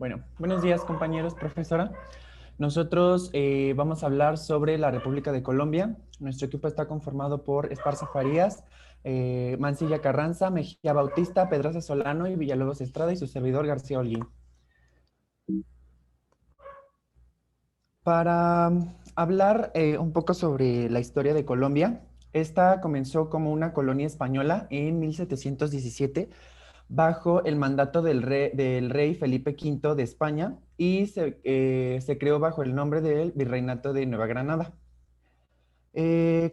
Bueno, buenos días compañeros, profesora. Nosotros vamos a hablar sobre la República de Colombia. Nuestro equipo está conformado por Esparza Farías, Mancilla Carranza, Mejía Bautista, Pedraza Solano y Villalobos Estrada y su servidor García Holguín. Para hablar un poco sobre la historia de Colombia, esta comenzó como una colonia española en 1717 bajo el mandato del rey Felipe V de España y se creó bajo el nombre del Virreinato de Nueva Granada. El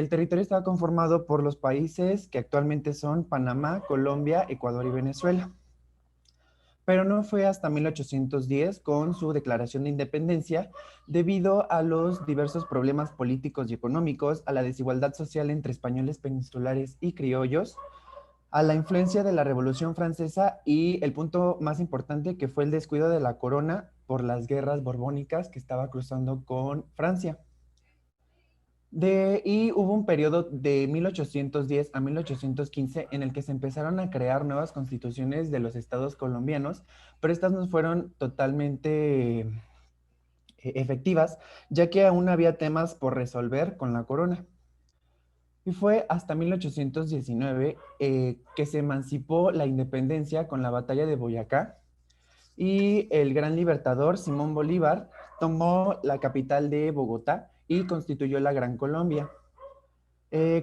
territorio estaba conformado por los países que actualmente son Panamá, Colombia, Ecuador y Venezuela. Pero no fue hasta 1810 con su declaración de independencia, debido a los diversos problemas políticos y económicos, a la desigualdad social entre españoles peninsulares y criollos, a la influencia de la Revolución Francesa y el punto más importante que fue el descuido de la corona por las guerras borbónicas que estaba cruzando con Francia. Y hubo un periodo de 1810 a 1815 en el que se empezaron a crear nuevas constituciones de los estados colombianos, pero estas no fueron totalmente efectivas, ya que aún había temas por resolver con la corona. Y fue hasta 1819 que se emancipó la independencia con la batalla de Boyacá y el gran libertador Simón Bolívar tomó la capital de Bogotá y constituyó la Gran Colombia.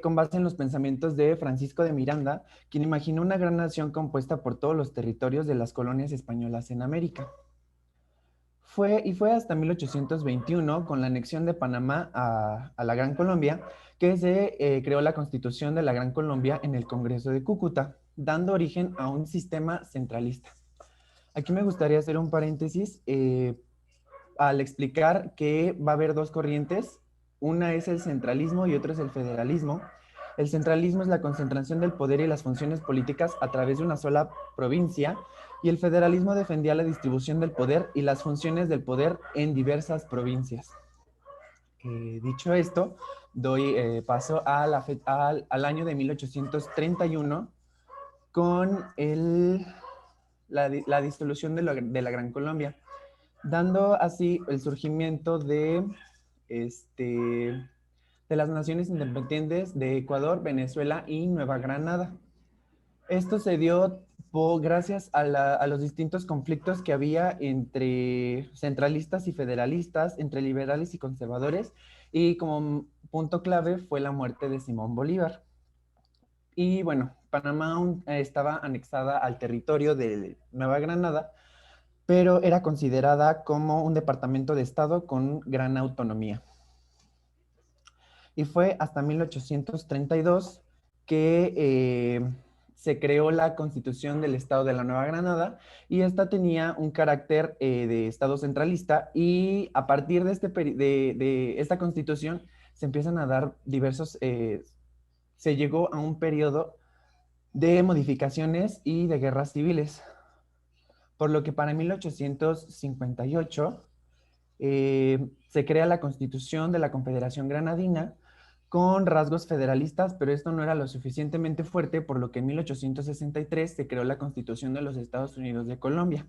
Con base en los pensamientos de Francisco de Miranda, quien imaginó una gran nación compuesta por todos los territorios de las colonias españolas en América. Fue hasta 1821, con la anexión de Panamá a la Gran Colombia, que se creó la Constitución de la Gran Colombia en el Congreso de Cúcuta, dando origen a un sistema centralista. Aquí me gustaría hacer un paréntesis al explicar que va a haber dos corrientes. Una es el centralismo y otra es el federalismo. El centralismo es la concentración del poder y las funciones políticas a través de una sola provincia, y el federalismo defendía la distribución del poder y las funciones del poder en diversas provincias. Dicho esto, doy paso al año de 1831 con la disolución de la Gran Colombia, dando así el surgimiento de las naciones independientes de Ecuador, Venezuela y Nueva Granada. Esto se dio gracias a los distintos conflictos que había entre centralistas y federalistas, entre liberales y conservadores, y como punto clave fue la muerte de Simón Bolívar. Y bueno, Panamá aún estaba anexada al territorio de Nueva Granada, pero era considerada como un departamento de Estado con gran autonomía. Y fue hasta 1832 que se creó la Constitución del Estado de la Nueva Granada, y esta tenía un carácter de Estado centralista, y a partir de esta Constitución se empiezan a dar se llegó a un periodo de modificaciones y de guerras civiles, por lo que para 1858 se crea la Constitución de la Confederación Granadina con rasgos federalistas, pero esto no era lo suficientemente fuerte, por lo que en 1863 se creó la Constitución de los Estados Unidos de Colombia,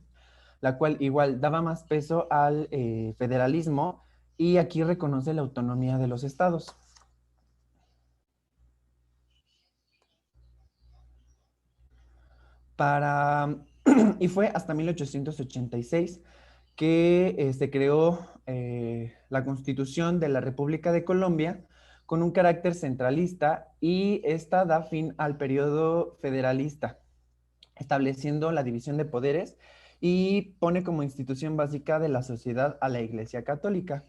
la cual igual daba más peso al federalismo, y aquí reconoce la autonomía de los estados. Para, y fue hasta 1886 que se creó la Constitución de la República de Colombia con un carácter centralista, y esta da fin al periodo federalista, estableciendo la división de poderes y pone como institución básica de la sociedad a la Iglesia Católica.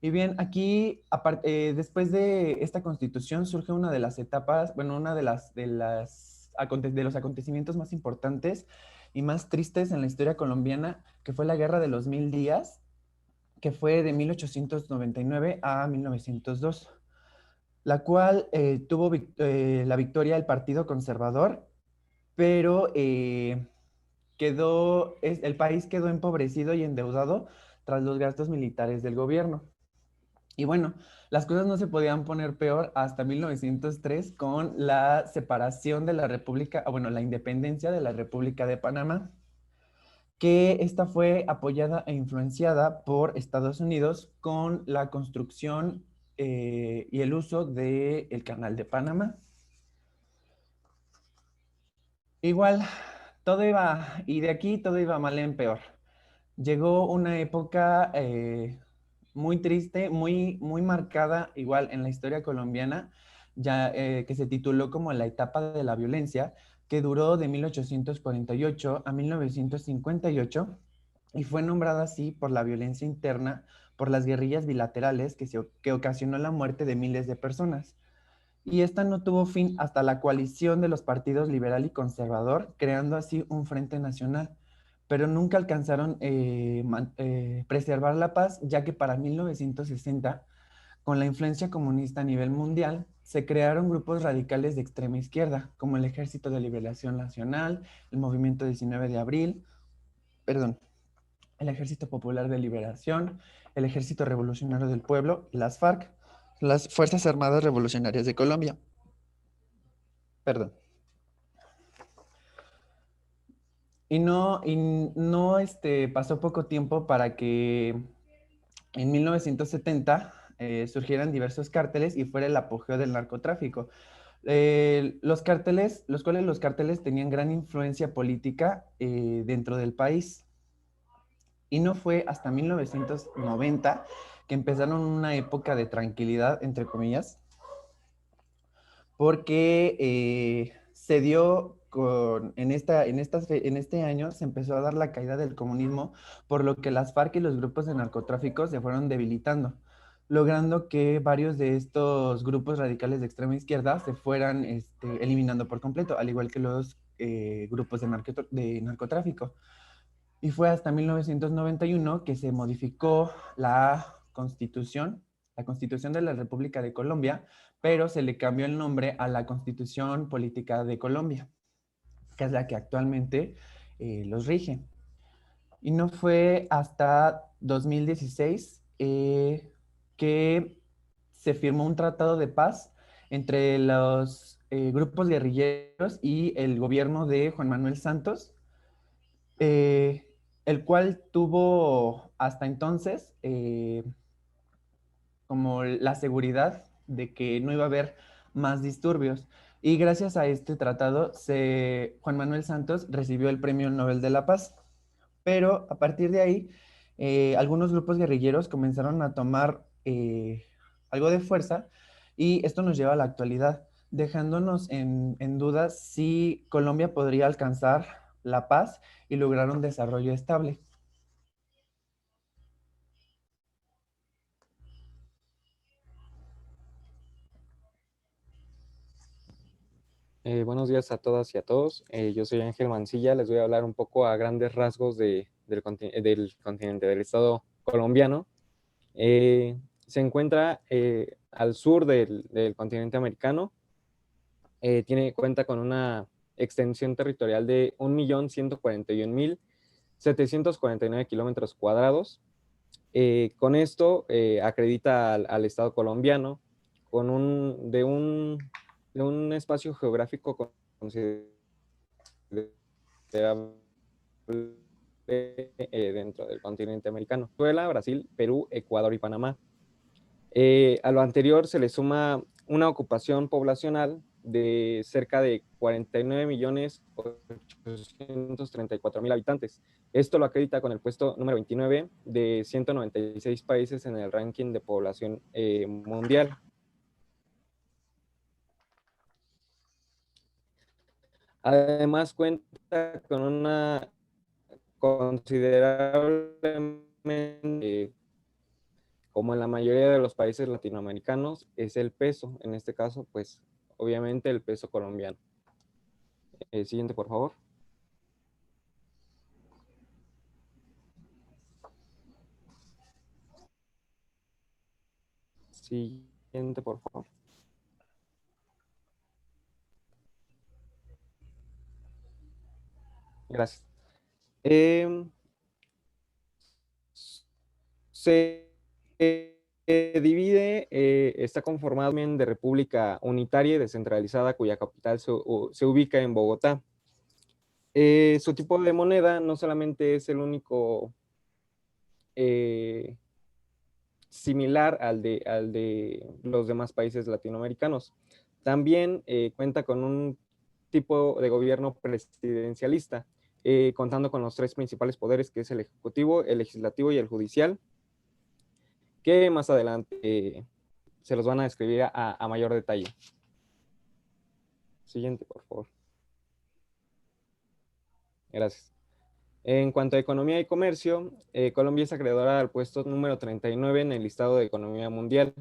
Y bien, aquí, después de esta constitución, surge una de las etapas, bueno, una de los acontecimientos más importantes y más tristes en la historia colombiana, que fue la Guerra de los Mil Días, que fue de 1899 a 1902, la cual tuvo la victoria del Partido Conservador, pero el país quedó empobrecido y endeudado tras los gastos militares del gobierno. Y bueno, las cosas no se podían poner peor hasta 1903 con la separación de la República, bueno, la independencia de la República de Panamá. que esta fue apoyada e influenciada por Estados Unidos con la construcción y el uso del Canal de Panamá. Igual, todo iba, y de aquí todo iba mal en peor. Llegó una época muy triste, muy marcada, igual en la historia colombiana, ya que se tituló como la etapa de la violencia, que duró de 1848 a 1958 y fue nombrada así por la violencia interna, por las guerrillas bilaterales que ocasionó la muerte de miles de personas. Y esta no tuvo fin hasta la coalición de los partidos liberal y conservador, creando así un frente nacional. Pero nunca alcanzaron preservar la paz, ya que para 1960, con la influencia comunista a nivel mundial, se crearon grupos radicales de extrema izquierda, como el Ejército de Liberación Nacional, el Movimiento 19 de Abril, perdón, el Ejército Popular de Liberación, el Ejército Revolucionario del Pueblo, las FARC, las Fuerzas Armadas Revolucionarias de Colombia. Perdón. Y no pasó poco tiempo para que en 1970 surgieran diversos cárteles y fuera el apogeo del narcotráfico. Los cárteles, los cárteles tenían gran influencia política dentro del país. Y no fue hasta 1990 que empezaron una época de tranquilidad, entre comillas, porque se dio en este año se empezó a dar la caída del comunismo, por lo que las FARC y los grupos de narcotráfico se fueron debilitando, logrando que varios de estos grupos radicales de extrema izquierda se fueran eliminando por completo, al igual que los grupos de narcotráfico. Y fue hasta 1991 que se modificó la Constitución de la República de Colombia, pero se le cambió el nombre a la Constitución Política de Colombia, que es la que actualmente los rige. Y no fue hasta 2016 que se firmó un tratado de paz entre los grupos guerrilleros y el gobierno de Juan Manuel Santos, eh, el cual tuvo hasta entonces como la seguridad de que no iba a haber más disturbios. Y gracias a este tratado, Juan Manuel Santos recibió el Premio Nobel de la Paz. Pero a partir de ahí, algunos grupos guerrilleros comenzaron a tomar algo de fuerza y esto nos lleva a la actualidad, dejándonos en duda si Colombia podría alcanzar la paz y lograr un desarrollo estable. Buenos días a todas y a todos. Yo soy Ángel Mancilla. Les voy a hablar un poco a grandes rasgos del continente, del estado colombiano. Se encuentra al sur del continente americano. Cuenta con una extensión territorial de 1.141.749 kilómetros cuadrados. Con esto acredita al estado colombiano con de un espacio geográfico considerable dentro del continente americano. Venezuela, Brasil, Perú, Ecuador y Panamá. A lo anterior se le suma una ocupación poblacional de cerca de 49.834.000 habitantes. Esto lo acredita con el puesto número 29 de 196 países en el ranking de población mundial. Además cuenta con una considerablemente, como en la mayoría de los países latinoamericanos, es el peso. En este caso, pues, obviamente el peso colombiano. Siguiente, por favor. Siguiente, por favor. Gracias. Eh, se divide, está conformado de república unitaria y descentralizada, cuya capital se ubica en Bogotá. Su tipo de moneda no solamente es el único similar al de los demás países latinoamericanos. También cuenta con un tipo de gobierno presidencialista, contando con los tres principales poderes, que es el ejecutivo, el legislativo y el judicial, que más adelante se los van a describir a mayor detalle. Siguiente, por favor. Gracias. En cuanto a economía y comercio, Colombia es acreedora al puesto número 39 en el listado de economía mundial.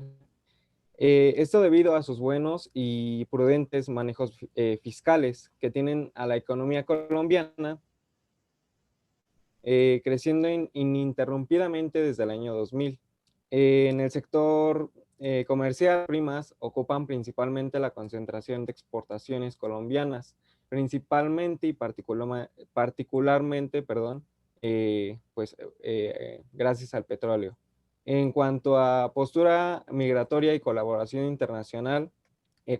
Esto debido a sus buenos y prudentes manejos fiscales que tienen a la economía colombiana creciendo ininterrumpidamente desde el año 2000. En el sector comercial, primas ocupan principalmente la concentración de exportaciones colombianas, principalmente y particularmente, pues gracias al petróleo. En cuanto a postura migratoria y colaboración internacional,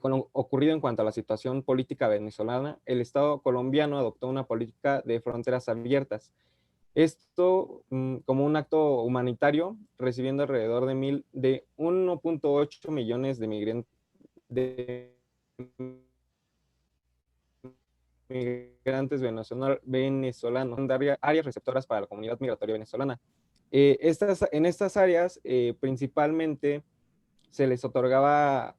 con lo ocurrido en cuanto a la situación política venezolana, el Estado colombiano adoptó una política de fronteras abiertas. Esto como un acto humanitario, recibiendo alrededor de 1.8 millones de migrantes venezolanos, áreas receptoras para la comunidad migratoria venezolana. En estas áreas, principalmente, se les otorgaba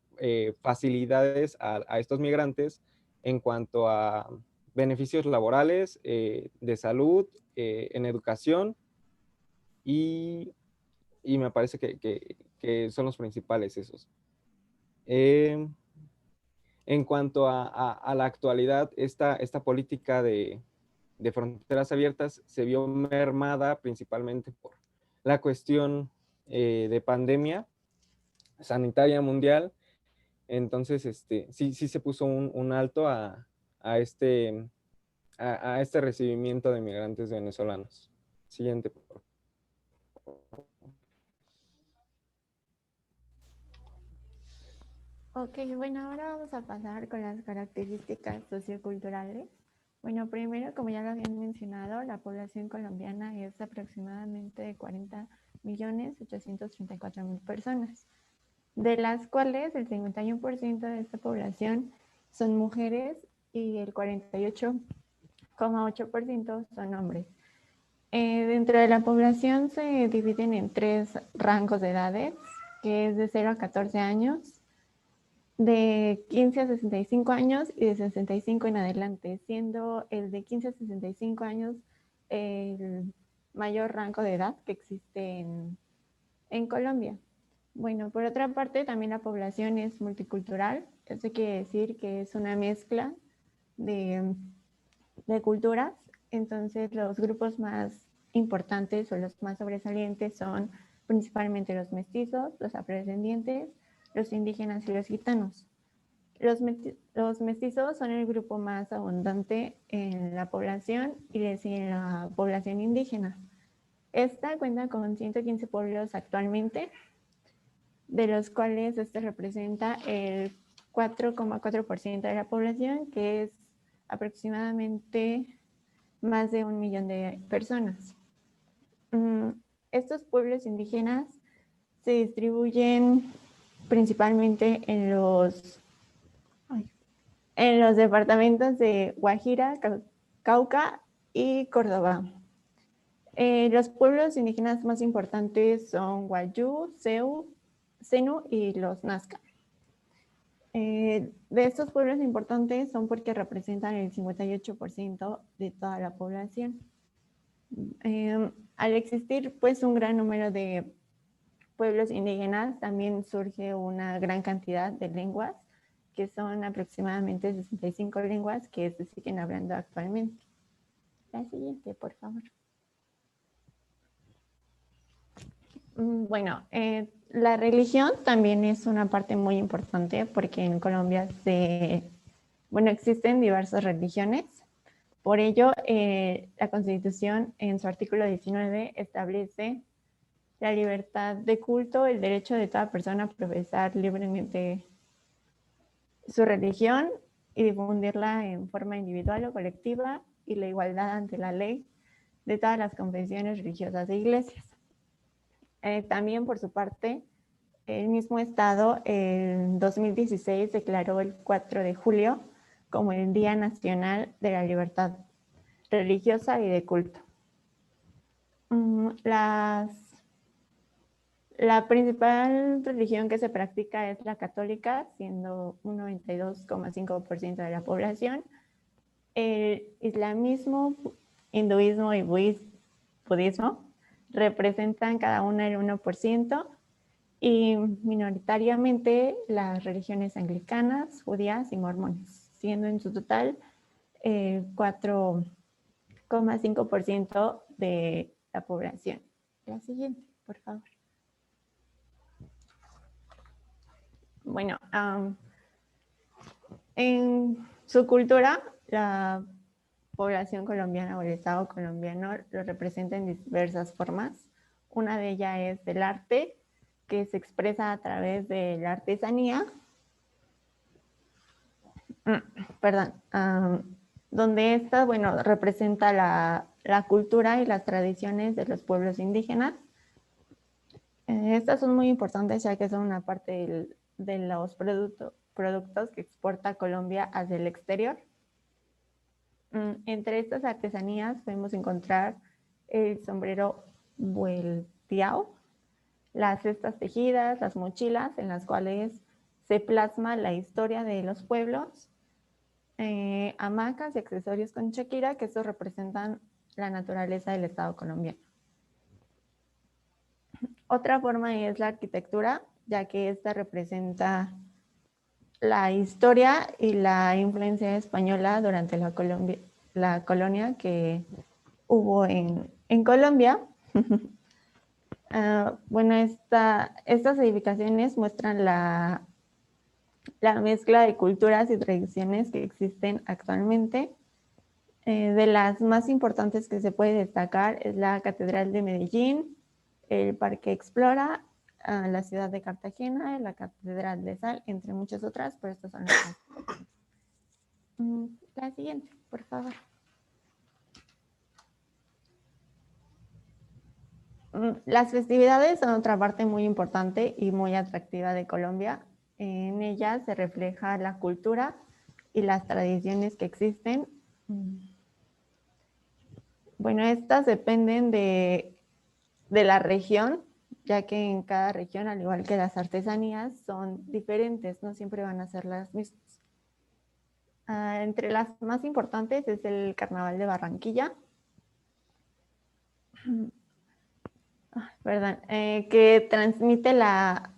facilidades a estos migrantes en cuanto a beneficios laborales, de salud, en educación y, y me parece que son los principales esos. En cuanto a la actualidad, esta política de fronteras abiertas se vio mermada principalmente por la cuestión de pandemia sanitaria mundial. Entonces, sí se puso un alto a este recibimiento de migrantes venezolanos. Siguiente, por favor. Ok, bueno, ahora vamos a pasar con las características socioculturales. Bueno, primero, como ya lo habían mencionado, la población colombiana es aproximadamente de 40.834.000 personas, de las cuales el 51% de esta población son mujeres y el 48,8% son hombres. Dentro de la población se dividen en tres rangos de edades, que es de 0 a 14 años, de 15 a 65 años y de 65 en adelante, siendo el de 15 a 65 años el mayor rango de edad que existe en Colombia. Bueno, por otra parte, también la población es multicultural. Eso quiere decir que es una mezcla de culturas. Entonces, los grupos más importantes o los más sobresalientes son principalmente los mestizos, los afrodescendientes, los indígenas y los gitanos. Los mestizos son el grupo más abundante en la población y le sigue la población indígena. Esta cuenta con 115 pueblos actualmente, de los cuales este representa el 4,4% de la población, que es aproximadamente más de 1 millón de personas. Estos pueblos indígenas se distribuyen principalmente en los departamentos de Guajira, Cauca y Córdoba. Los pueblos indígenas más importantes son Guayú, Senu y los Nazca. De estos pueblos importantes son porque representan el 58% de toda la población. Al existir pues un gran número de pueblos indígenas, también surge una gran cantidad de lenguas, que son aproximadamente 65 lenguas que se siguen hablando actualmente. La siguiente, por favor. Bueno, la religión también es una parte muy importante porque en Colombia existen diversas religiones. Por ello, la Constitución en su artículo 19 establece la libertad de culto, el derecho de toda persona a profesar libremente su religión y difundirla en forma individual o colectiva, y la igualdad ante la ley de todas las confesiones religiosas e iglesias. También, por su parte, el mismo Estado en 2016 declaró el 4 de julio como el Día Nacional de la Libertad Religiosa y de Culto. La principal religión que se practica es la católica, siendo un 92,5% de la población. El islamismo, hinduismo y budismo representan cada una el 1%, y minoritariamente las religiones anglicanas, judías y mormones, siendo en su total 4,5% de la población. La siguiente, por favor. Bueno, en su cultura, la población colombiana o el Estado colombiano lo representa en diversas formas. Una de ellas es el arte, que se expresa a través de la artesanía, donde esta, bueno, representa la cultura y las tradiciones de los pueblos indígenas. Estas son muy importantes ya que son una parte de los productos que exporta Colombia hacia el exterior. Entre estas artesanías podemos encontrar el sombrero vuelteado, las cestas tejidas, las mochilas en las cuales se plasma la historia de los pueblos, hamacas y accesorios con Shakira, que estos representan la naturaleza del Estado colombiano. Otra forma es la arquitectura, ya que esta representa la historia y la influencia española durante la colonia que hubo en Colombia. Bueno, estas edificaciones muestran la mezcla de culturas y tradiciones que existen actualmente. De las más importantes que se puede destacar es la Catedral de Medellín, el Parque Explora, la ciudad de Cartagena, la Catedral de Sal, entre muchas otras, pero estas son las más importantes. La siguiente, por favor. Las festividades son otra parte muy importante y muy atractiva de Colombia. En ellas se refleja la cultura y las tradiciones que existen. Bueno, estas dependen de la región, ya que en cada región, al igual que las artesanías, son diferentes, no siempre van a ser las mismas. Entre las más importantes es el Carnaval de Barranquilla, que transmite la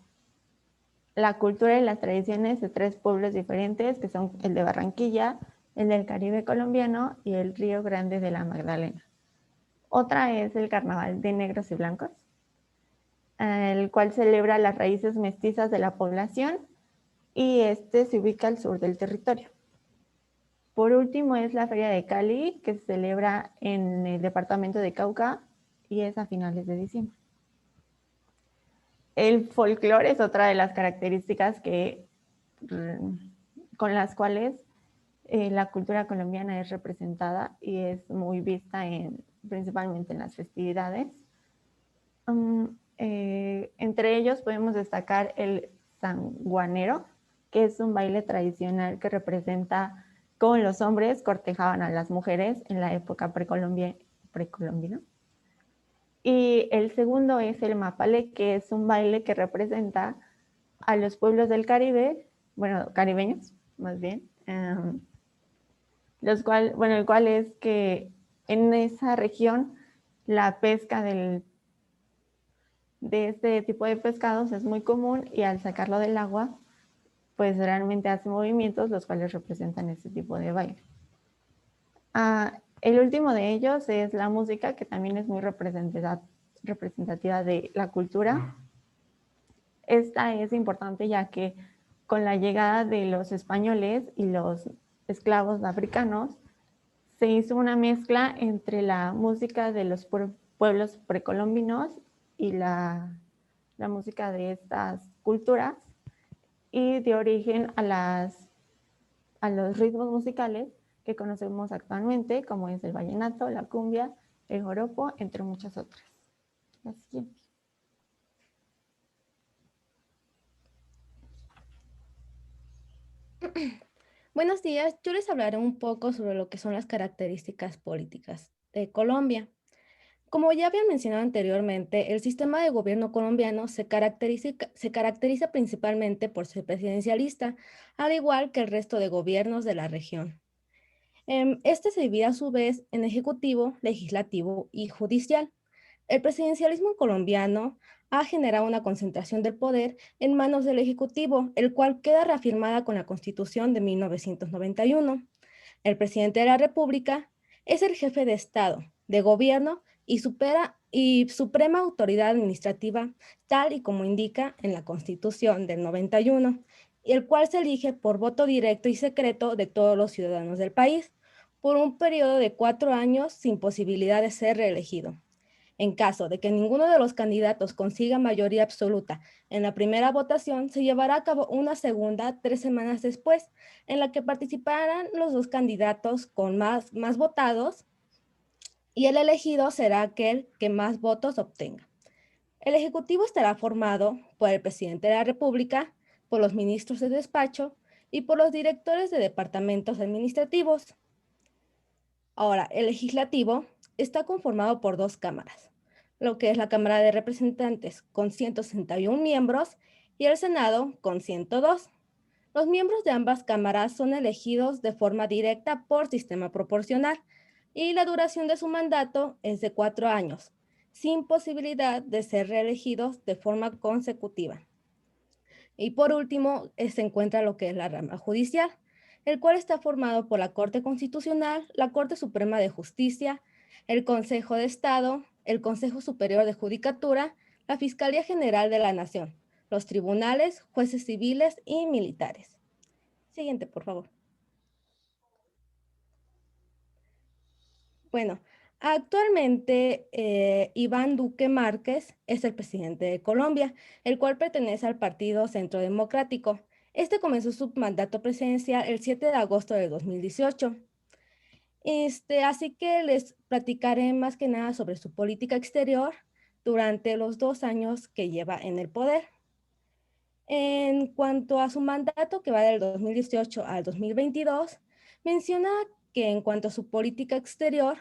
cultura y las tradiciones de 3 pueblos diferentes, que son el de Barranquilla, el del Caribe colombiano y el Río Grande de la Magdalena. Otra es el Carnaval de Negros y Blancos, el cual celebra las raíces mestizas de la población, y este se ubica al sur del territorio. Por último es la Feria de Cali, que se celebra en el departamento de Cauca y es a finales de diciembre. El folclore es otra de las características con las cuales la cultura colombiana es representada y es muy vista principalmente en las festividades. Entre ellos podemos destacar el sanjuanero, que es un baile tradicional que representa cómo los hombres cortejaban a las mujeres en la época precolombina. Y el segundo es el mapale, que es un baile que representa a los pueblos del Caribe, bueno, caribeños más bien, el cual es que en esa región la pesca de este tipo de pescados es muy común, y al sacarlo del agua, pues realmente hace movimientos los cuales representan este tipo de baile. El último de ellos es la música, que también es muy representativa de la cultura. Esta es importante ya que con la llegada de los españoles y los esclavos africanos, se hizo una mezcla entre la música de los pueblos precolombinos y la música de estas culturas, y dio origen a los ritmos musicales que conocemos actualmente, como es el vallenato, la cumbia, el joropo, entre muchas otras. La siguiente. Buenos días, yo les hablaré un poco sobre lo que son las características políticas de Colombia. Como ya habían mencionado anteriormente, el sistema de gobierno colombiano se caracteriza principalmente por ser presidencialista, al igual que el resto de gobiernos de la región. Este se divide a su vez en ejecutivo, legislativo y judicial. El presidencialismo colombiano ha generado una concentración del poder en manos del Ejecutivo, el cual queda reafirmada con la Constitución de 1991. El presidente de la República es el jefe de Estado, de gobierno y suprema autoridad administrativa, tal y como indica en la Constitución del 91, y el cual se elige por voto directo y secreto de todos los ciudadanos del país, por un periodo de 4 años sin posibilidad de ser reelegido. En caso de que ninguno de los candidatos consiga mayoría absoluta en la primera votación, se llevará a cabo una segunda 3 semanas después, en la que participarán los dos candidatos con más votados, y el elegido será aquel que más votos obtenga. El Ejecutivo estará formado por el presidente de la República, por los ministros de despacho y por los directores de departamentos administrativos. Ahora, el Legislativo está conformado por 2 cámaras, lo que es la Cámara de Representantes con 161 miembros y el Senado con 102. Los miembros de ambas cámaras son elegidos de forma directa por sistema proporcional y la duración de su mandato es de 4 años, sin posibilidad de ser reelegidos de forma consecutiva. Y por último, se encuentra lo que es la rama judicial, el cual está formado por la Corte Constitucional, la Corte Suprema de Justicia, el Consejo de Estado, el Consejo Superior de Judicatura, la Fiscalía General de la Nación, los tribunales, jueces civiles y militares. Siguiente, por favor. Bueno, actualmente Iván Duque Márquez es el presidente de Colombia, el cual pertenece al Partido Centro Democrático. Este comenzó su mandato presidencial el 7 de agosto de 2018. Así que les platicaré más que nada sobre su política exterior durante los 2 años que lleva en el poder. En cuanto a su mandato, que va del 2018 al 2022, menciona que en cuanto a su política exterior,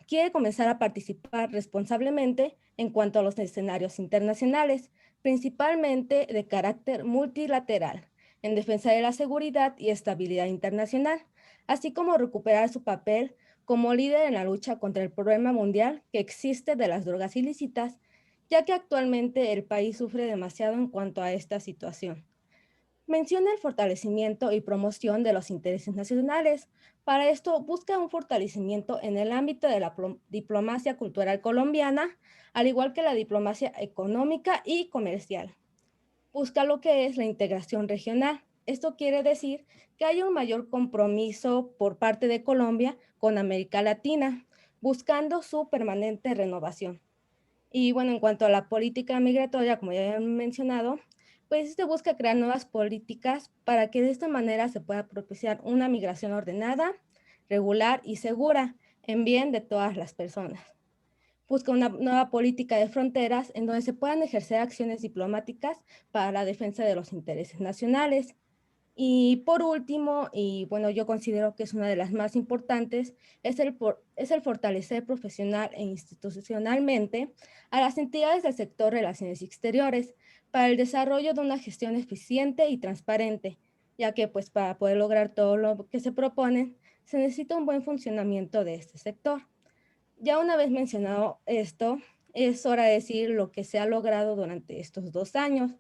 quiere comenzar a participar responsablemente en cuanto a los escenarios internacionales, principalmente de carácter multilateral, en defensa de la seguridad y estabilidad internacional, así como recuperar su papel como líder en la lucha contra el problema mundial que existe de las drogas ilícitas, ya que actualmente el país sufre demasiado en cuanto a esta situación. Menciona el fortalecimiento y promoción de los intereses nacionales. Para esto, busca un fortalecimiento en el ámbito de la diplomacia cultural colombiana, al igual que la diplomacia económica y comercial. Busca lo que es la integración regional. Esto quiere decir que hay un mayor compromiso por parte de Colombia con América Latina, buscando su permanente renovación. Y bueno, en cuanto a la política migratoria, como ya he mencionado, pues se busca crear nuevas políticas para que de esta manera se pueda propiciar una migración ordenada, regular y segura en bien de todas las personas. Busca una nueva política de fronteras en donde se puedan ejercer acciones diplomáticas para la defensa de los intereses nacionales. Y por último, y bueno, yo considero que es una de las más importantes, es el fortalecer profesional e institucionalmente a las entidades del sector relaciones exteriores para el desarrollo de una gestión eficiente y transparente, ya que pues para poder lograr todo lo que se propone, se necesita un buen funcionamiento de este sector. Ya una vez mencionado esto, es hora de decir lo que se ha logrado durante estos 2 años.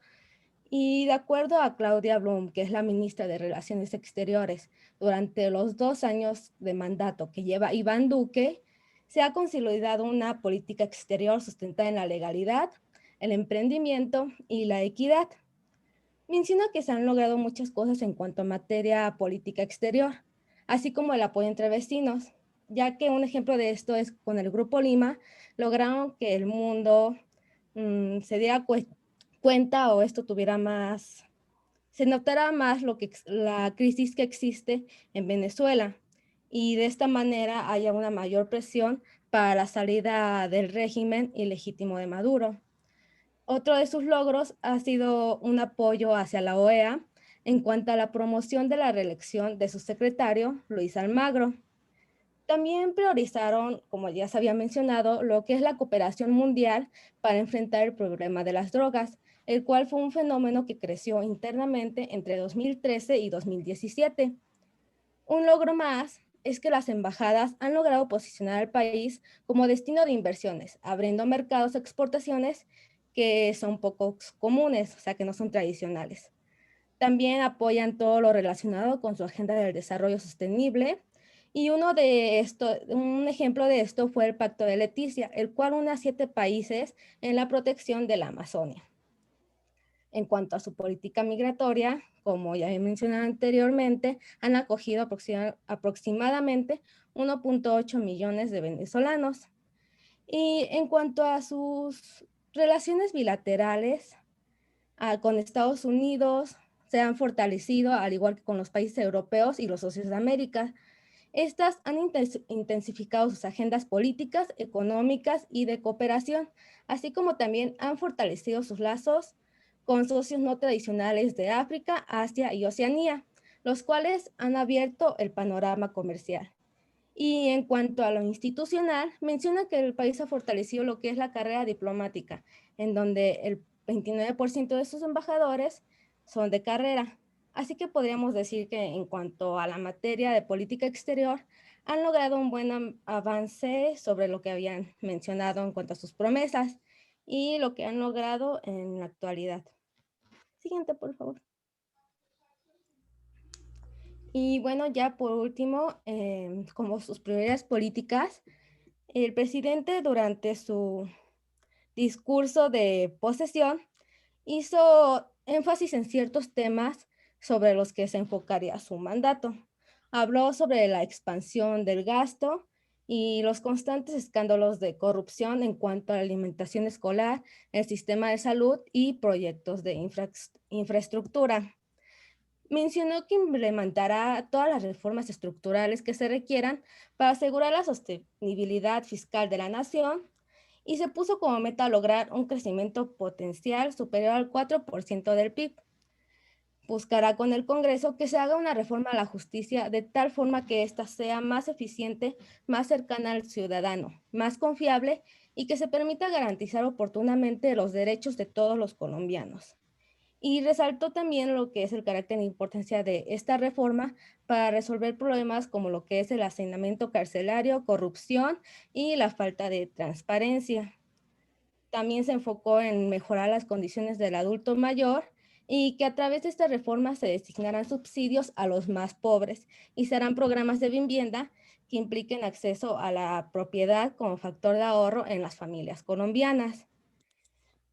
Y de acuerdo a Claudia Blum, que es la ministra de Relaciones Exteriores, durante los 2 años de mandato que lleva Iván Duque, se ha consolidado una política exterior sustentada en la legalidad, el emprendimiento y la equidad. Menciona que se han logrado muchas cosas en cuanto a materia política exterior, así como el apoyo entre vecinos, ya que un ejemplo de esto es con el Grupo Lima, lograron que el mundo se diera cuenta o esto tuviera más, se notará más la crisis que existe en Venezuela y de esta manera haya una mayor presión para la salida del régimen ilegítimo de Maduro. Otro de sus logros ha sido un apoyo hacia la OEA en cuanto a la promoción de la reelección de su secretario, Luis Almagro. También priorizaron, como ya se había mencionado, lo que es la cooperación mundial para enfrentar el problema de las drogas, el cual fue un fenómeno que creció internamente entre 2013 y 2017. Un logro más es que las embajadas han logrado posicionar al país como destino de inversiones, abriendo mercados de exportaciones que son poco comunes, o sea, que no son tradicionales. También apoyan todo lo relacionado con su agenda del desarrollo sostenible. Y un ejemplo de esto fue el Pacto de Leticia, el cual une a 7 países en la protección de la Amazonia. En cuanto a su política migratoria, como ya he mencionado anteriormente, han acogido aproximadamente 1.8 millones de venezolanos. Y en cuanto a sus relaciones bilaterales con Estados Unidos, se han fortalecido, al igual que con los países europeos y los socios de América. Estas han intensificado sus agendas políticas, económicas y de cooperación, así como también han fortalecido sus lazos con socios no tradicionales de África, Asia y Oceanía, los cuales han abierto el panorama comercial. Y en cuanto a lo institucional, menciona que el país ha fortalecido lo que es la carrera diplomática, en donde el 29% de sus embajadores son de carrera. Así que podríamos decir que en cuanto a la materia de política exterior, han logrado un buen avance sobre lo que habían mencionado en cuanto a sus promesas y lo que han logrado en la actualidad. Siguiente, por favor. Y bueno, ya por último, como sus prioridades políticas, el presidente durante su discurso de posesión hizo énfasis en ciertos temas sobre los que se enfocaría su mandato. Habló sobre la expansión del gasto y los constantes escándalos de corrupción en cuanto a la alimentación escolar, el sistema de salud y proyectos de infraestructura. Mencionó que implementará todas las reformas estructurales que se requieran para asegurar la sostenibilidad fiscal de la nación y se puso como meta lograr un crecimiento potencial superior al 4% del PIB. Buscará con el Congreso que se haga una reforma a la justicia de tal forma que ésta sea más eficiente, más cercana al ciudadano, más confiable y que se permita garantizar oportunamente los derechos de todos los colombianos. Y resaltó también lo que es el carácter e importancia de esta reforma para resolver problemas como lo que es el hacinamiento carcelario, corrupción y la falta de transparencia. También se enfocó en mejorar las condiciones del adulto mayor y que a través de esta reforma se designarán subsidios a los más pobres y serán programas de vivienda que impliquen acceso a la propiedad como factor de ahorro en las familias colombianas.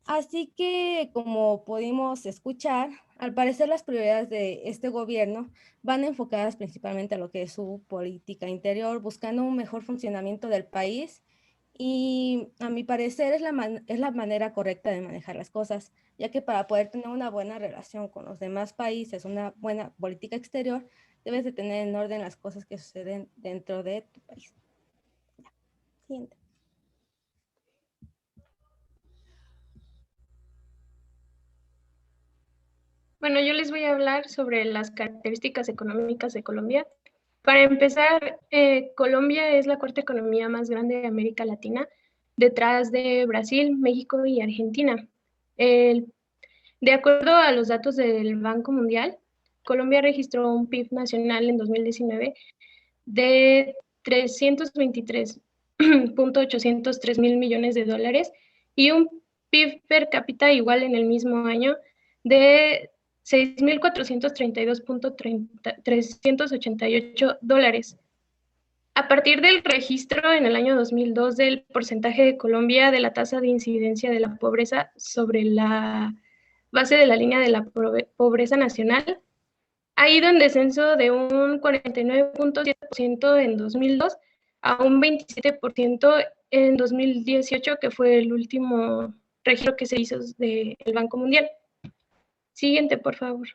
Así que, como pudimos escuchar, al parecer las prioridades de este gobierno van enfocadas principalmente a lo que es su política interior, buscando un mejor funcionamiento del país y a mi parecer es la manera correcta de manejar las cosas, ya que para poder tener una buena relación con los demás países, una buena política exterior, debes de tener en orden las cosas que suceden dentro de tu país. Ya. Siguiente. Bueno, yo les voy a hablar sobre las características económicas de Colombia. Para empezar, Colombia es la cuarta economía más grande de América Latina, detrás de Brasil, México y Argentina. De acuerdo a los datos del Banco Mundial, Colombia registró un PIB nacional en 2019 de 323.803 mil millones de dólares y un PIB per cápita igual en el mismo año de 6.432.388 dólares. A partir del registro en el año 2002 del porcentaje de Colombia de la tasa de incidencia de la pobreza sobre la base de la línea de la pobreza nacional, ha ido en descenso de un 49.7% en 2002 a un 27% en 2018, que fue el último registro que se hizo del Banco Mundial. Siguiente, por favor.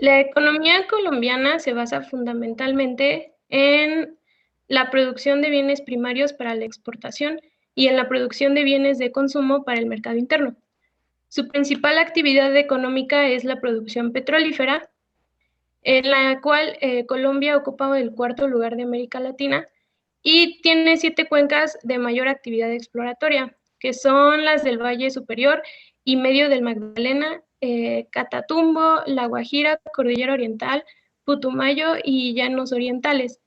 La economía colombiana se basa fundamentalmente en la producción de bienes primarios para la exportación y en la producción de bienes de consumo para el mercado interno. Su principal actividad económica es la producción petrolífera, en la cual Colombia ocupa el cuarto lugar de América Latina y tiene 7 cuencas de mayor actividad exploratoria, que son las del Valle Superior y Medio del Magdalena, Catatumbo, La Guajira, Cordillera Oriental, Putumayo y Llanos Orientales.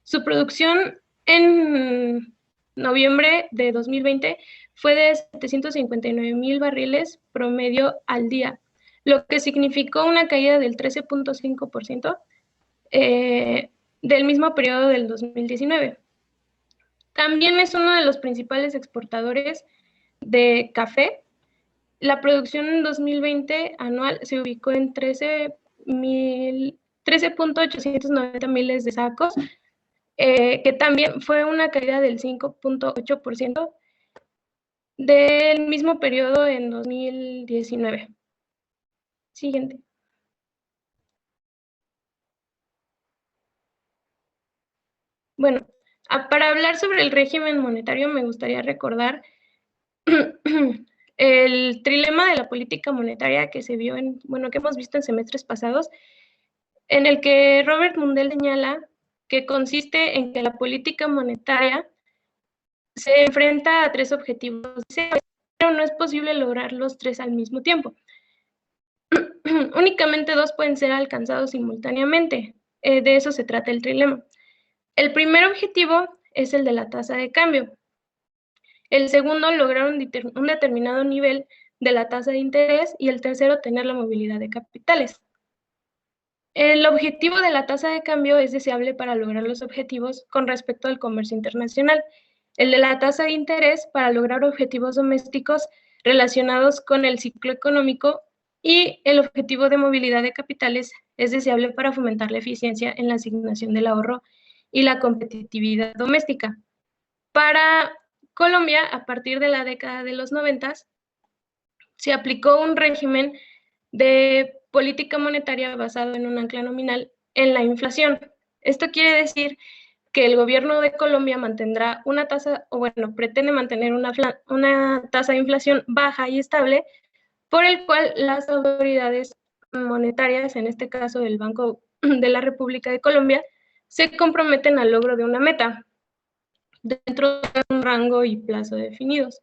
Su producción en noviembre de 2020 fue de 759,000 barriles promedio al día, lo que significó una caída del 13.5% del mismo periodo del 2019. También es uno de los principales exportadores de café. La producción en 2020 anual se ubicó en 13.890 miles de sacos, que también fue una caída del 5.8% del mismo periodo en 2019. Siguiente. Bueno, para hablar sobre el régimen monetario me gustaría recordar el trilema de la política monetaria que se vio que hemos visto en semestres pasados, en el que Robert Mundell señala que consiste en que la política monetaria se enfrenta a 3 objetivos, pero no es posible lograr los 3 al mismo tiempo. Únicamente 2 pueden ser alcanzados simultáneamente. De eso se trata el trilema. El primer objetivo es el de la tasa de cambio. El segundo, lograr un determinado nivel de la tasa de interés, y el tercero, tener la movilidad de capitales. El objetivo de la tasa de cambio es deseable para lograr los objetivos con respecto al comercio internacional. El de la tasa de interés para lograr objetivos domésticos relacionados con el ciclo económico, y el objetivo de movilidad de capitales es deseable para fomentar la eficiencia en la asignación del ahorro y la competitividad doméstica. Para Colombia, a partir de la década de los 90, se aplicó un régimen de política monetaria basado en un ancla nominal en la inflación. Esto quiere decir que el gobierno de Colombia mantendrá una tasa, pretende mantener una tasa de inflación baja y estable, por el cual las autoridades monetarias, en este caso el Banco de la República de Colombia, se comprometen al logro de una meta dentro de un rango y plazo definidos.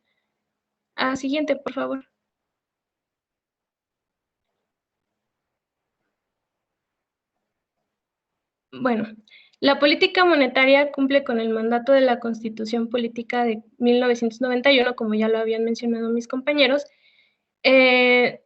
Siguiente, por favor. Bueno, la política monetaria cumple con el mandato de la Constitución Política de 1991, como ya lo habían mencionado mis compañeros, que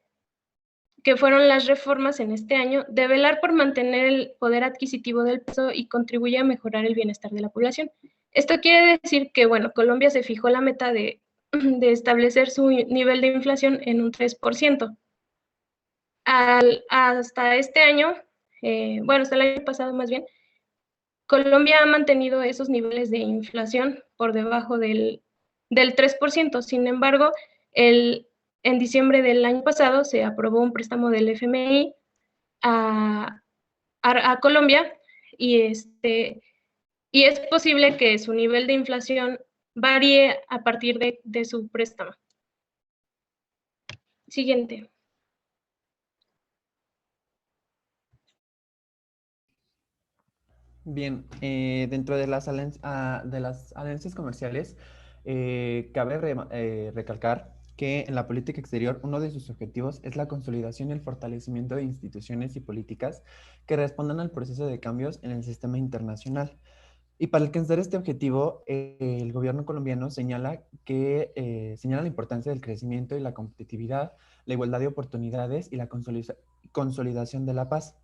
fueron las reformas en este año, de velar por mantener el poder adquisitivo del peso y contribuye a mejorar el bienestar de la población. Esto quiere decir que, Colombia se fijó la meta de establecer su nivel de inflación en un 3%. Hasta este año, hasta el año pasado más bien, Colombia ha mantenido esos niveles de inflación por debajo del 3%. Sin embargo, en diciembre del año pasado se aprobó un préstamo del FMI a Colombia, y es posible que su nivel de inflación varíe a partir de su préstamo. Siguiente. Bien, dentro de las alianzas comerciales, cabe recalcar que en la política exterior uno de sus objetivos es la consolidación y el fortalecimiento de instituciones y políticas que respondan al proceso de cambios en el sistema internacional. Y para alcanzar este objetivo, el gobierno colombiano señala la importancia del crecimiento y la competitividad, la igualdad de oportunidades y la consolidación de la paz,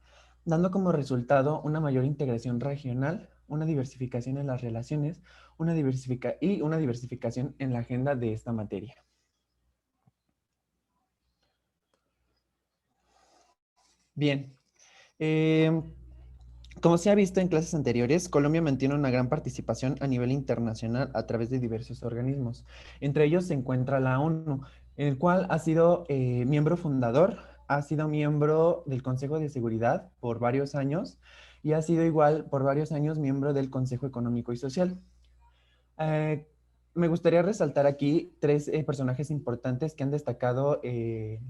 dando como resultado una mayor integración regional, una diversificación en las relaciones, una diversificación en la agenda de esta materia. Bien, como se ha visto en clases anteriores, Colombia mantiene una gran participación a nivel internacional a través de diversos organismos. Entre ellos se encuentra la ONU, en el cual ha sido miembro fundador ha sido miembro del Consejo de Seguridad por varios años y ha sido igual por varios años miembro del Consejo Económico y Social. Me gustaría resaltar aquí tres personajes importantes que han destacado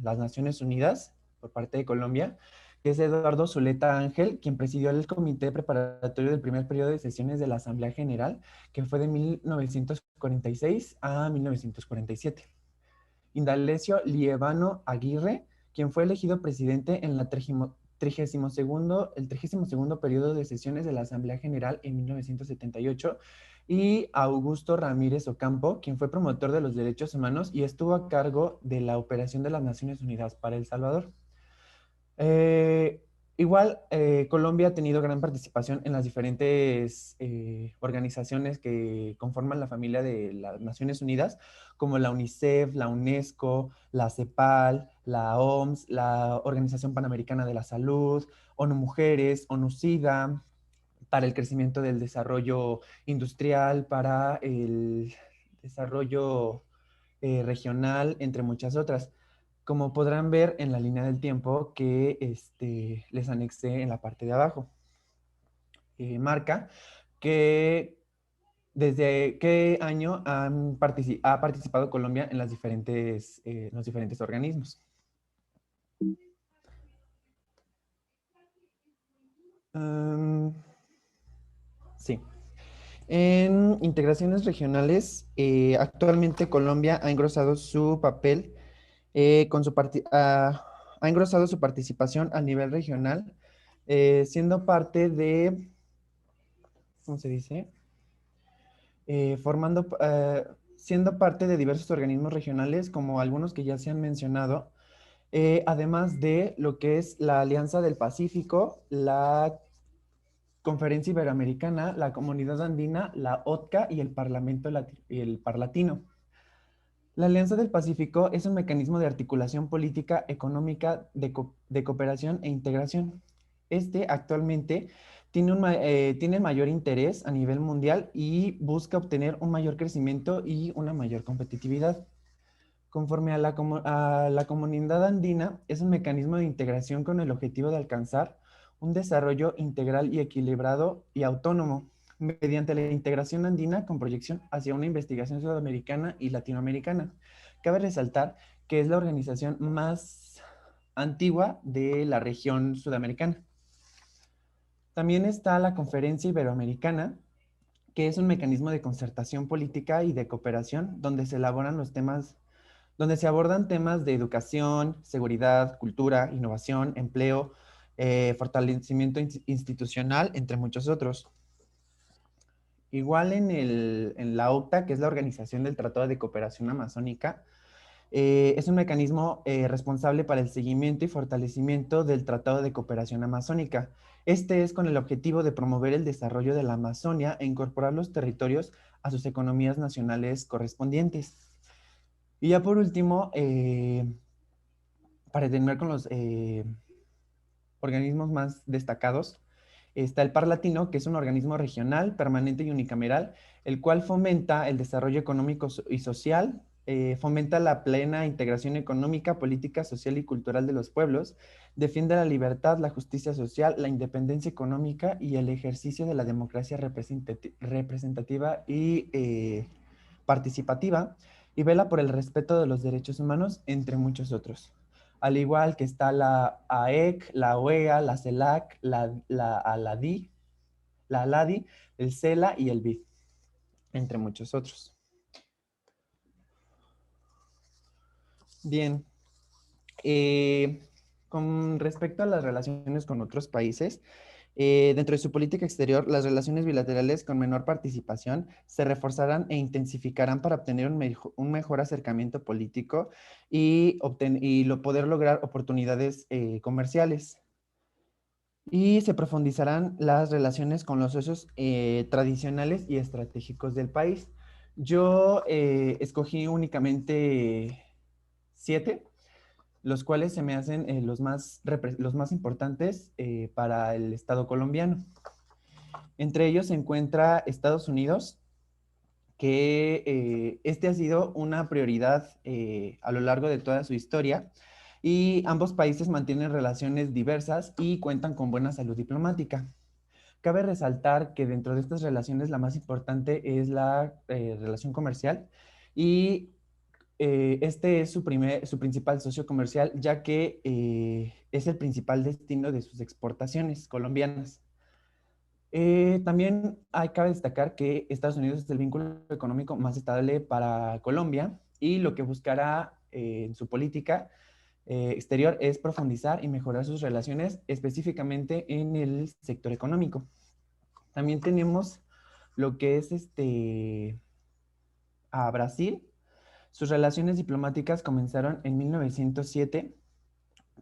las Naciones Unidas por parte de Colombia, que es Eduardo Zuleta Ángel, quien presidió el comité preparatorio del primer periodo de sesiones de la Asamblea General, que fue de 1946 a 1947. Indalecio Lievano Aguirre, quien fue elegido presidente en el 32º periodo de sesiones de la Asamblea General en 1978, y Augusto Ramírez Ocampo, quien fue promotor de los derechos humanos y estuvo a cargo de la operación de las Naciones Unidas para El Salvador. Colombia ha tenido gran participación en las diferentes organizaciones que conforman la familia de las Naciones Unidas, como la UNICEF, la UNESCO, la CEPAL, la OMS, la Organización Panamericana de la Salud, ONU Mujeres, ONU SIDA, para el crecimiento del desarrollo industrial, para el desarrollo regional, entre muchas otras. Como podrán ver en la línea del tiempo que les anexé en la parte de abajo. Marca que desde qué año ha participado Colombia en los diferentes organismos. Sí. En integraciones regionales, actualmente Colombia ha engrosado su papel ha engrosado su participación a nivel regional, siendo parte de, ¿cómo se dice? Siendo parte de diversos organismos regionales, como algunos que ya se han mencionado, además de lo que es la Alianza del Pacífico, la Conferencia Iberoamericana, la Comunidad Andina, la OTCA y el Parlatino. La Alianza del Pacífico es un mecanismo de articulación política, económica, de cooperación e integración. Actualmente tiene mayor interés a nivel mundial y busca obtener un mayor crecimiento y una mayor competitividad. Conforme a la Comunidad Andina, es un mecanismo de integración con el objetivo de alcanzar un desarrollo integral y equilibrado y autónomo, mediante la integración andina con proyección hacia una investigación sudamericana y latinoamericana. Cabe resaltar que es la organización más antigua de la región sudamericana. También está la Conferencia Iberoamericana, que es un mecanismo de concertación política y de cooperación donde se abordan temas de educación, seguridad, cultura, innovación, empleo, fortalecimiento institucional, entre muchos otros. Igual en la OCTA, que es la Organización del Tratado de Cooperación Amazónica, es un mecanismo responsable para el seguimiento y fortalecimiento del Tratado de Cooperación Amazónica. Este es con el objetivo de promover el desarrollo de la Amazonia e incorporar los territorios a sus economías nacionales correspondientes. Y ya por último, para terminar con los organismos más destacados, está el Parlatino, que es un organismo regional, permanente y unicameral, el cual fomenta el desarrollo económico y social, fomenta la plena integración económica, política, social y cultural de los pueblos, defiende la libertad, la justicia social, la independencia económica y el ejercicio de la democracia representativa y participativa, y vela por el respeto de los derechos humanos, entre muchos otros. Al igual que está la AEC, la OEA, la CELAC, la ALADI, el CELA y el BID, entre muchos otros. Bien, con respecto a las relaciones con otros países, dentro de su política exterior, las relaciones bilaterales con menor participación se reforzarán e intensificarán para obtener un mejor acercamiento político y poder lograr oportunidades comerciales. Y se profundizarán las relaciones con los socios tradicionales y estratégicos del país. Yo escogí únicamente 7, los cuales se me hacen los más importantes para el Estado colombiano. Entre ellos se encuentra Estados Unidos, que ha sido una prioridad a lo largo de toda su historia, y ambos países mantienen relaciones diversas y cuentan con buena salud diplomática. Cabe resaltar que dentro de estas relaciones la más importante es la relación comercial y este es su principal socio comercial, ya que es el principal destino de sus exportaciones colombianas. También cabe destacar que Estados Unidos es el vínculo económico más estable para Colombia y lo que buscará en su política exterior es profundizar y mejorar sus relaciones, específicamente en el sector económico. También tenemos lo que es a Brasil. Sus relaciones diplomáticas comenzaron en 1907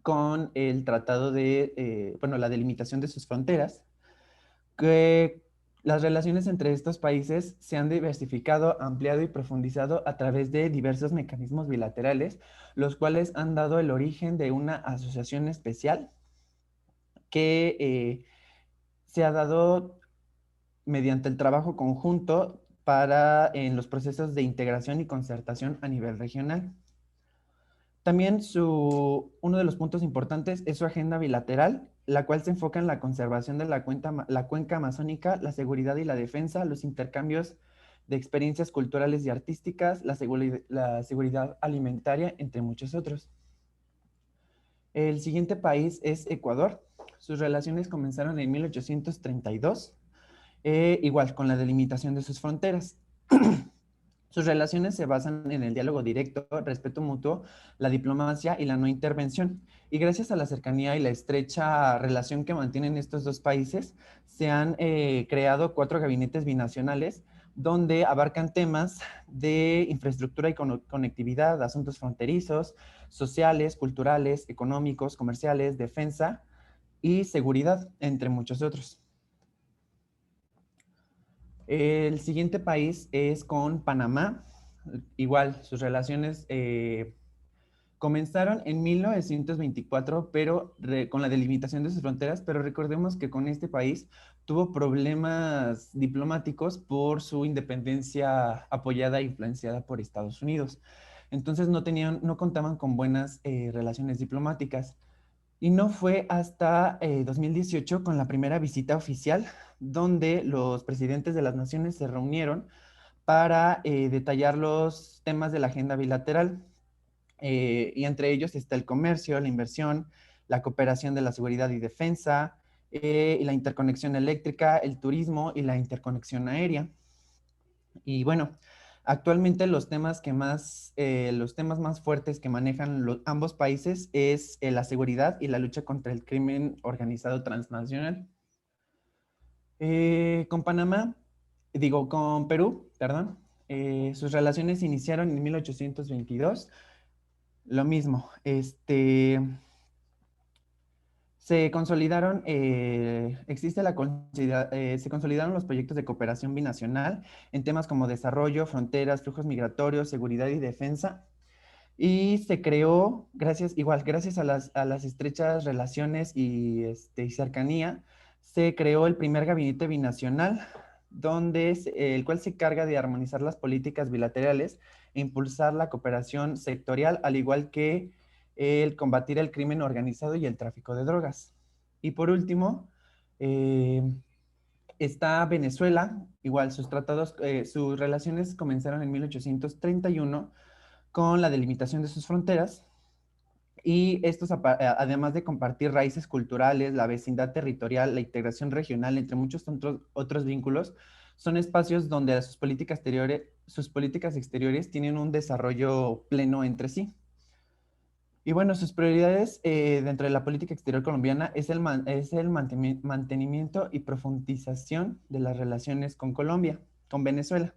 con el tratado de, la delimitación de sus fronteras, que las relaciones entre estos países se han diversificado, ampliado y profundizado a través de diversos mecanismos bilaterales, los cuales han dado el origen de una asociación especial que se ha dado mediante el trabajo conjunto en los procesos de integración y concertación a nivel regional. También uno de los puntos importantes es su agenda bilateral, la cual se enfoca en la conservación de la cuenca amazónica, la seguridad y la defensa, los intercambios de experiencias culturales y artísticas, la seguridad alimentaria, entre muchos otros. El siguiente país es Ecuador. Sus relaciones comenzaron en 1832, igual con la delimitación de sus fronteras. Sus relaciones se basan en el diálogo directo, respeto mutuo, la diplomacia y la no intervención. Y gracias a la cercanía y la estrecha relación que mantienen estos dos países, se han creado 4 gabinetes binacionales donde abarcan temas de infraestructura y conectividad, asuntos fronterizos, sociales, culturales, económicos, comerciales, defensa y seguridad, entre muchos otros. El siguiente país es con Panamá. Igual, sus relaciones comenzaron en 1924, pero con la delimitación de sus fronteras, pero recordemos que con este país tuvo problemas diplomáticos por su independencia apoyada e influenciada por Estados Unidos. Entonces no contaban con buenas relaciones diplomáticas. Y no fue hasta 2018 con la primera visita oficial donde los presidentes de las naciones se reunieron para detallar los temas de la agenda bilateral. Y entre ellos está el comercio, la inversión, la cooperación de la seguridad y defensa, y la interconexión eléctrica, el turismo y la interconexión aérea. Y bueno, actualmente los temas más fuertes que manejan ambos países es la seguridad y la lucha contra el crimen organizado transnacional. Con Perú, perdón, sus relaciones iniciaron en 1822. Lo mismo, se consolidaron, se consolidaron los proyectos de cooperación binacional en temas como desarrollo, fronteras, flujos migratorios, seguridad y defensa. Y se creó, gracias a las estrechas relaciones y cercanía, se creó el primer gabinete binacional, el cual se encarga de armonizar las políticas bilaterales e impulsar la cooperación sectorial, al igual que el combatir el crimen organizado y el tráfico de drogas. Y por último, está Venezuela. Igual sus relaciones comenzaron en 1831 con la delimitación de sus fronteras, y estos, además de compartir raíces culturales, la vecindad territorial, la integración regional, entre muchos otros vínculos, son espacios donde sus políticas exteriores tienen un desarrollo pleno entre sí. Y bueno, sus prioridades dentro de la política exterior colombiana es el mantenimiento y profundización de las relaciones con Venezuela.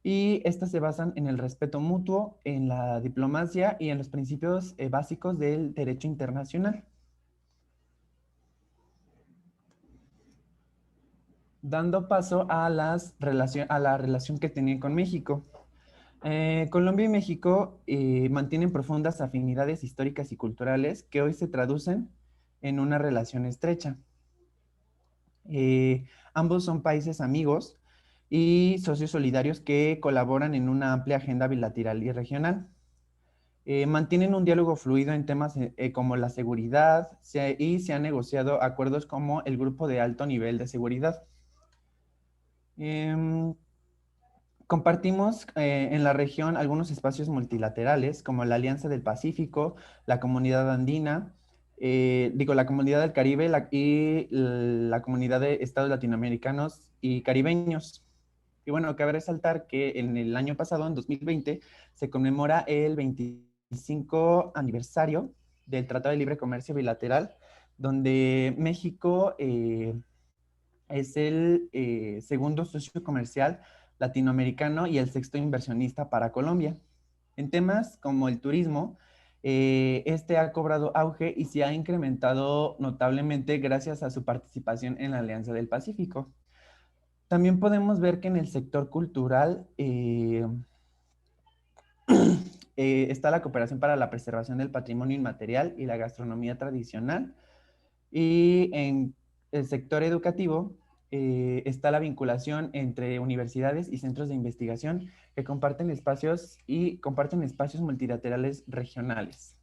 Y estas se basan en el respeto mutuo, en la diplomacia y en los principios básicos del derecho internacional. Dando paso a la relación que tenían con México. Colombia y México mantienen profundas afinidades históricas y culturales que hoy se traducen en una relación estrecha. Ambos son países amigos y socios solidarios que colaboran en una amplia agenda bilateral y regional. Mantienen un diálogo fluido en temas como la seguridad y se han negociado acuerdos como el Grupo de Alto Nivel de Seguridad. Em, Compartimos en la región algunos espacios multilaterales como la Alianza del Pacífico, la Comunidad Andina, la Comunidad del Caribe y la Comunidad de Estados Latinoamericanos y Caribeños. Y bueno, cabe resaltar que en el año pasado, en 2020, se conmemora el 25 aniversario del Tratado de Libre Comercio Bilateral, donde México es el segundo socio comercial latinoamericano y el sexto inversionista para Colombia. En temas como el turismo, este ha cobrado auge y se ha incrementado notablemente gracias a su participación en la Alianza del Pacífico. También podemos ver que en el sector cultural está la cooperación para la preservación del patrimonio inmaterial y la gastronomía tradicional. Y en el sector educativo está la vinculación entre universidades y centros de investigación que comparten espacios multilaterales regionales.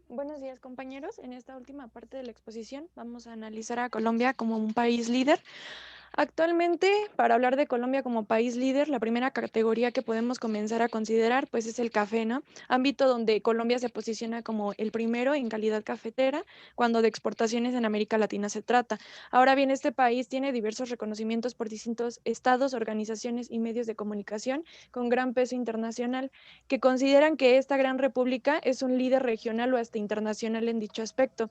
Buenos días, compañeros. En esta última parte de la exposición vamos a analizar a Colombia como un país líder. Actualmente, para hablar de Colombia como país líder, la primera categoría que podemos comenzar a considerar pues es el café, ¿no? Ámbito donde Colombia se posiciona como el primero en calidad cafetera cuando de exportaciones en América Latina se trata. Ahora bien, este país tiene diversos reconocimientos por distintos estados, organizaciones y medios de comunicación con gran peso internacional que consideran que esta gran república es un líder regional o hasta internacional en dicho aspecto.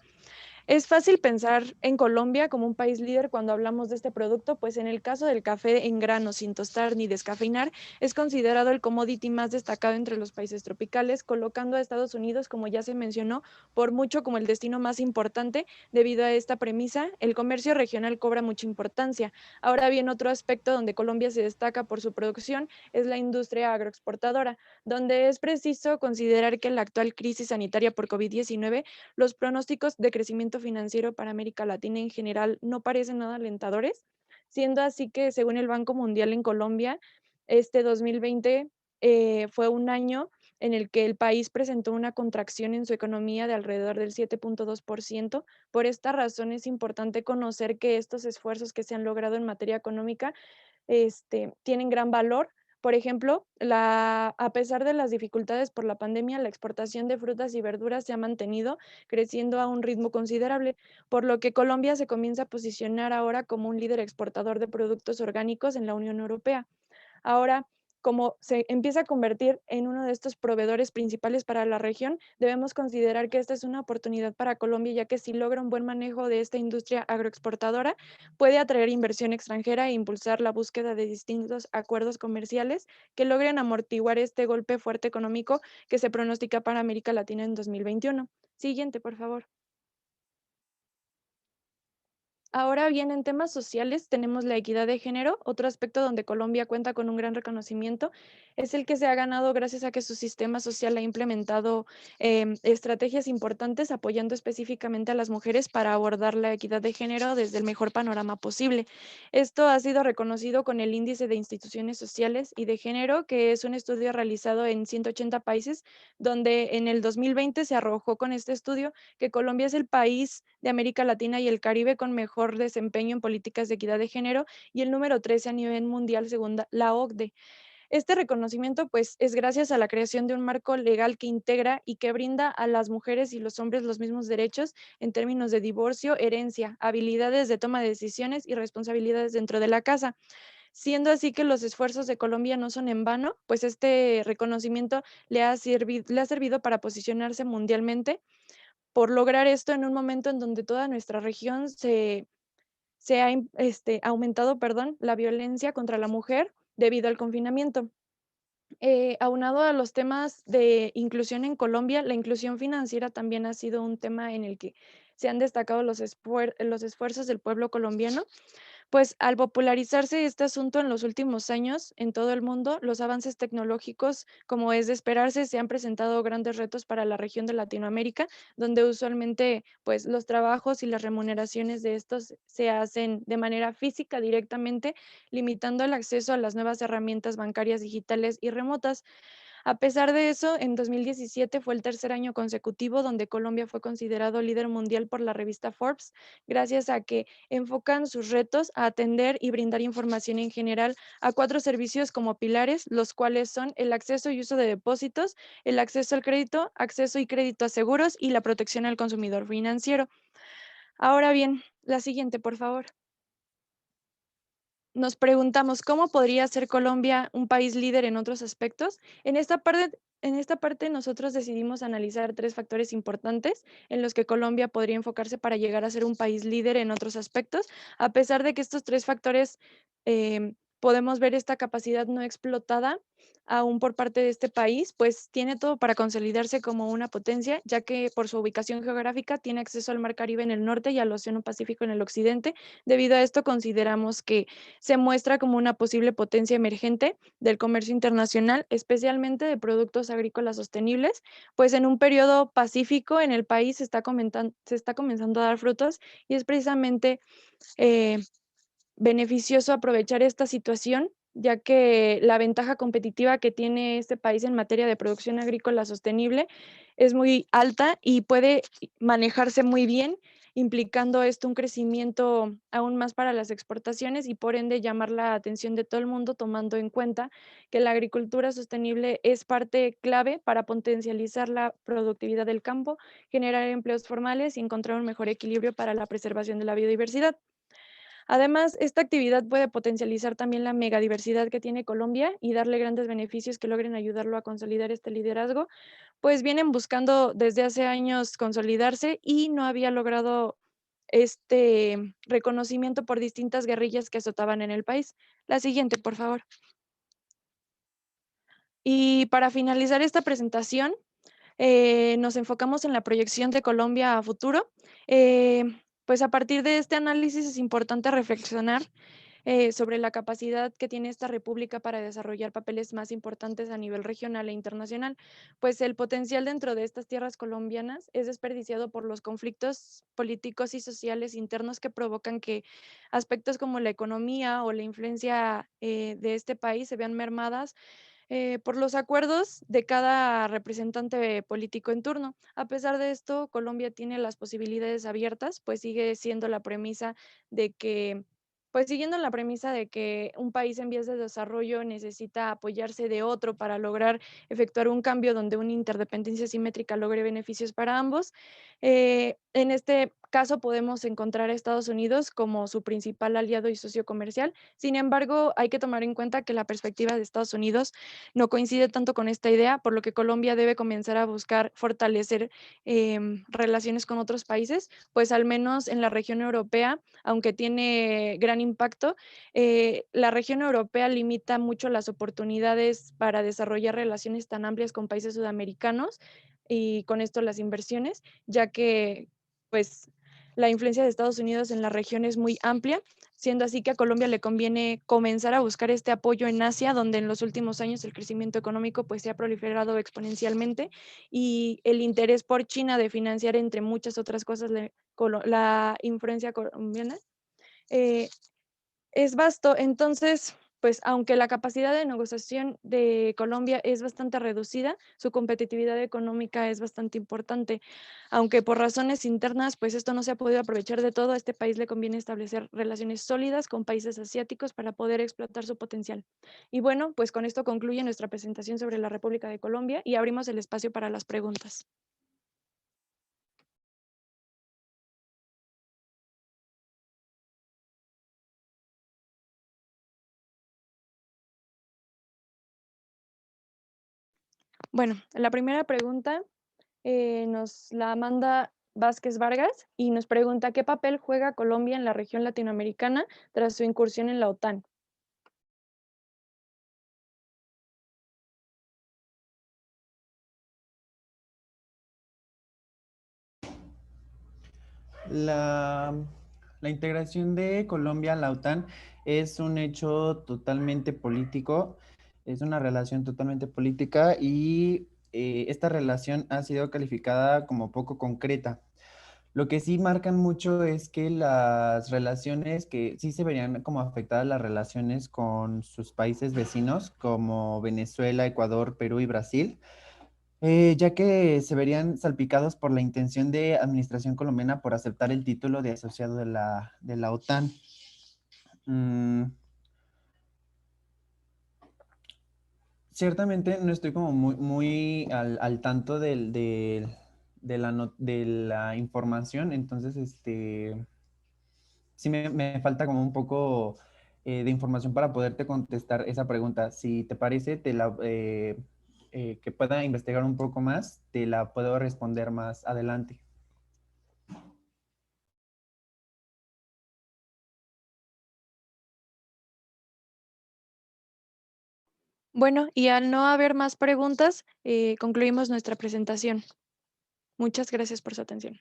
Es fácil pensar en Colombia como un país líder cuando hablamos de este producto, pues en el caso del café en grano sin tostar ni descafeinar, es considerado el commodity más destacado entre los países tropicales, colocando a Estados Unidos, como ya se mencionó, por mucho como el destino más importante. Debido a esta premisa, el comercio regional cobra mucha importancia. Ahora bien, otro aspecto donde Colombia se destaca por su producción es la industria agroexportadora, donde es preciso considerar que la actual crisis sanitaria por COVID-19, los pronósticos de crecimiento financiero para América Latina en general no parecen nada alentadores, siendo así que según el Banco Mundial en Colombia, este 2020 fue un año en el que el país presentó una contracción en su economía de alrededor del 7.2%. Por esta razón es importante conocer que estos esfuerzos que se han logrado en materia económica tienen gran valor. Por ejemplo, a pesar de las dificultades por la pandemia, la exportación de frutas y verduras se ha mantenido creciendo a un ritmo considerable, por lo que Colombia se comienza a posicionar ahora como un líder exportador de productos orgánicos en la Unión Europea. Ahora, como se empieza a convertir en uno de estos proveedores principales para la región, debemos considerar que esta es una oportunidad para Colombia, ya que si logra un buen manejo de esta industria agroexportadora, puede atraer inversión extranjera e impulsar la búsqueda de distintos acuerdos comerciales que logren amortiguar este golpe fuerte económico que se pronostica para América Latina en 2021. Siguiente, por favor. Ahora bien, en temas sociales tenemos la equidad de género. Otro aspecto donde Colombia cuenta con un gran reconocimiento es el que se ha ganado gracias a que su sistema social ha implementado estrategias importantes apoyando específicamente a las mujeres para abordar la equidad de género desde el mejor panorama posible. Esto ha sido reconocido con el Índice de Instituciones Sociales y de Género, que es un estudio realizado en 180 países, donde en el 2020 se arrojó con este estudio que Colombia es el país de América Latina y el Caribe con mejor desempeño en políticas de equidad de género y el número 13 a nivel mundial según la OCDE. Este reconocimiento pues es gracias a la creación de un marco legal que integra y que brinda a las mujeres y los hombres los mismos derechos en términos de divorcio, herencia, habilidades de toma de decisiones y responsabilidades dentro de la casa. Siendo así que los esfuerzos de Colombia no son en vano, pues este reconocimiento le ha servido para posicionarse mundialmente por lograr esto en un momento en donde toda nuestra región se ha aumentado, perdón, la violencia contra la mujer debido al confinamiento. Aunado a los temas de inclusión en Colombia, la inclusión financiera también ha sido un tema en el que se han destacado los esfuerzos del pueblo colombiano, Pues al popularizarse este asunto en los últimos años en todo el mundo, los avances tecnológicos, como es de esperarse, se han presentado grandes retos para la región de Latinoamérica, donde usualmente pues los trabajos y las remuneraciones de estos se hacen de manera física directamente, limitando el acceso a las nuevas herramientas bancarias digitales y remotas. A pesar de eso, en 2017 fue el tercer año consecutivo donde Colombia fue considerado líder mundial por la revista Forbes, gracias a que enfocan sus retos a atender y brindar información en general a 4 servicios como pilares, los cuales son el acceso y uso de depósitos, el acceso al crédito, acceso y crédito a seguros y la protección al consumidor financiero. Ahora bien, la siguiente, por favor. Nos preguntamos, ¿cómo podría ser Colombia un país líder en otros aspectos? En esta parte nosotros decidimos analizar 3 factores importantes en los que Colombia podría enfocarse para llegar a ser un país líder en otros aspectos, a pesar de que estos 3 factores podemos ver esta capacidad no explotada aún por parte de este país, pues tiene todo para consolidarse como una potencia, ya que por su ubicación geográfica tiene acceso al Mar Caribe en el norte y al Océano Pacífico en el occidente. Debido a esto, consideramos que se muestra como una posible potencia emergente del comercio internacional, especialmente de productos agrícolas sostenibles, pues en un periodo pacífico en el país se está comenzando a dar frutos y es precisamente eh, beneficioso aprovechar esta situación, ya que la ventaja competitiva que tiene este país en materia de producción agrícola sostenible es muy alta y puede manejarse muy bien, implicando esto un crecimiento aún más para las exportaciones y por ende llamar la atención de todo el mundo, tomando en cuenta que la agricultura sostenible es parte clave para potencializar la productividad del campo, generar empleos formales y encontrar un mejor equilibrio para la preservación de la biodiversidad. Además, esta actividad puede potencializar también la megadiversidad que tiene Colombia y darle grandes beneficios que logren ayudarlo a consolidar este liderazgo, pues vienen buscando desde hace años consolidarse y no había logrado este reconocimiento por distintas guerrillas que azotaban en el país. La siguiente, por favor. Y para finalizar esta presentación, nos enfocamos en la proyección de Colombia a futuro. Eh, pues a partir de este análisis es importante reflexionar sobre la capacidad que tiene esta república para desarrollar papeles más importantes a nivel regional e internacional, pues el potencial dentro de estas tierras colombianas es desperdiciado por los conflictos políticos y sociales internos que provocan que aspectos como la economía o la influencia de este país se vean mermadas por los acuerdos de cada representante político en turno. A pesar de esto, Colombia tiene las posibilidades abiertas, pues sigue siendo la premisa de que, pues siguiendo la premisa de que un país en vías de desarrollo necesita apoyarse de otro para lograr efectuar un cambio donde una interdependencia simétrica logre beneficios para ambos. En este caso podemos encontrar a Estados Unidos como su principal aliado y socio comercial. Sin embargo, hay que tomar en cuenta que la perspectiva de Estados Unidos no coincide tanto con esta idea, por lo que Colombia debe comenzar a buscar fortalecer relaciones con otros países, pues al menos en la región europea, aunque tiene gran impacto, la región europea limita mucho las oportunidades para desarrollar relaciones tan amplias con países sudamericanos y con esto las inversiones, ya que pues la influencia de Estados Unidos en la región es muy amplia, siendo así que a Colombia le conviene comenzar a buscar este apoyo en Asia, donde en los últimos años el crecimiento económico pues se ha proliferado exponencialmente y el interés por China de financiar, entre muchas otras cosas, la influencia colombiana eh, es vasto. Entonces, pues aunque la capacidad de negociación de Colombia es bastante reducida, su competitividad económica es bastante importante. Aunque por razones internas, pues esto no se ha podido aprovechar de todo, a este país le conviene establecer relaciones sólidas con países asiáticos para poder explotar su potencial. Y bueno, pues con esto concluye nuestra presentación sobre la República de Colombia y abrimos el espacio para las preguntas. Bueno, la primera pregunta nos la manda Vázquez Vargas y nos pregunta qué papel juega Colombia en la región latinoamericana tras su incursión en la OTAN. La La integración de Colombia a la OTAN es un hecho totalmente político, es una relación totalmente política y esta relación ha sido calificada como poco concreta. Lo que sí marcan mucho es que las relaciones, que sí se verían como afectadas las relaciones con sus países vecinos, como Venezuela, Ecuador, Perú y Brasil, ya que se verían salpicados por la intención de administración colombiana por aceptar el título de asociado de la OTAN. Mm, ciertamente no estoy como muy al tanto de la información, entonces sí me falta como un poco de información para poderte contestar esa pregunta. Si te parece, que pueda investigar un poco más, te la puedo responder más adelante. Bueno, y al no haber más preguntas, concluimos nuestra presentación. Muchas gracias por su atención.